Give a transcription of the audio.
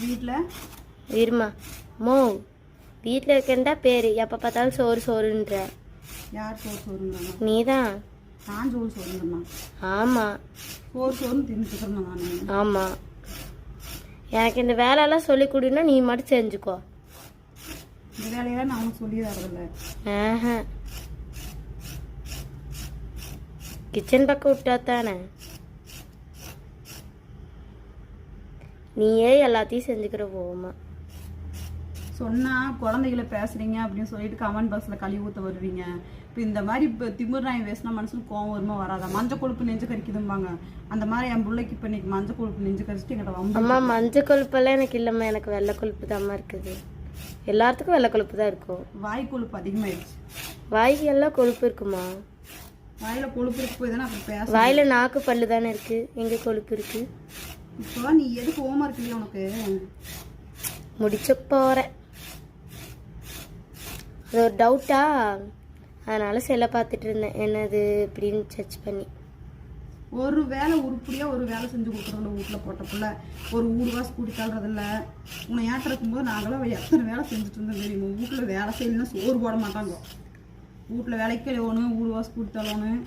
வீட்டில் இருமா மோ வீட்டில் இருக்கேன்டா பேர் எப்போ பார்த்தாலும் சோறு சோறுன்ற. யார் சோறு சோறுங்கிறாங்க? நீ தான். நான் சோறு சோறுங்கம்மா. ஆமாம் சோறு சோறுன்னு தின்னுட்டுருக்கேன் நான். ஆமாம், எனக்கு இந்த வேலையெல்லாம் சொல்லி கொடுன்னா நீ மட்டும் செஞ்சுக்கோ. இந்த வேலையெல்லாம் நான் உனக்கு சொல்லி தரதில்ல. கிச்சன் பக்கம் விட்டா தானே நீயே எல்லாத்தையும் செஞ்சுக்கிற போமா. சொன்னால் குழந்தைகளை பேசுகிறீங்க அப்படின்னு சொல்லிட்டு கமெண்ட் பாக்ஸில் கழுவி ஊற்ற வருவீங்க. இப்போ இந்த மாதிரி இப்போ திமிர் நாய் பேசினா மனசுக்கு கோவம் வருமா வராதா? மஞ்சள் கொழுப்பு நெஞ்சு கறிக்குதும்பாங்க. அந்த மாதிரி என் பிள்ளைக்கு இப்போ இன்னைக்கு மஞ்சள் கொழுப்பு நெஞ்சு கறிச்சிட்டு எங்கிட்ட வம்பு. அம்மா மஞ்சள் கொழுப்பெல்லாம் எனக்கு இல்லைம்மா, எனக்கு வெள்ளை கொழுப்பு தான்மா இருக்குது. எல்லாத்துக்கும் வெள்ளை கொழுப்பு தான் இருக்கும். வாய் கொழுப்பு அதிகமாகிடுச்சு. வாய்க்கு எல்லாம் கொழுப்பு இருக்குமா? வாயில் கொழுப்பு இருக்கு போய் தானே அப்படி பேச. வாயில் நாக்கு பல்லு தானே இருக்குது, எங்கே கொழுப்பு இருக்குது? இப்போ நீ எதுக்கு ஓமா இருக்குல்லையா உனக்கு? முடிச்ச போகிறேன், அது ஒரு டவுட்டா, அதனால் செல்லை பார்த்துட்டு இருந்தேன் என்னது இப்படின்னு சர்ச் பண்ணி. ஒரு வேலை உருப்படியாக ஒரு வேலை செஞ்சு கொடுக்குறோம்ல வீட்டில் போட்டக்குள்ள ஒரு ஊடுவாசி கூட்டி தள்ளுறதில்ல. உன்னை ஏற்ற இருக்கும்போது நாங்களாம் எத்தனை வேலை செஞ்சுட்டு இருந்தோம் தெரியுமா? வீட்டில் வேலை செய்யணும்னா சோறு போட மாட்டாங்க. வீட்டில் வேலைக்கு எழுவணும், ஊடுவாசி கூட்டி தள்ளணும்.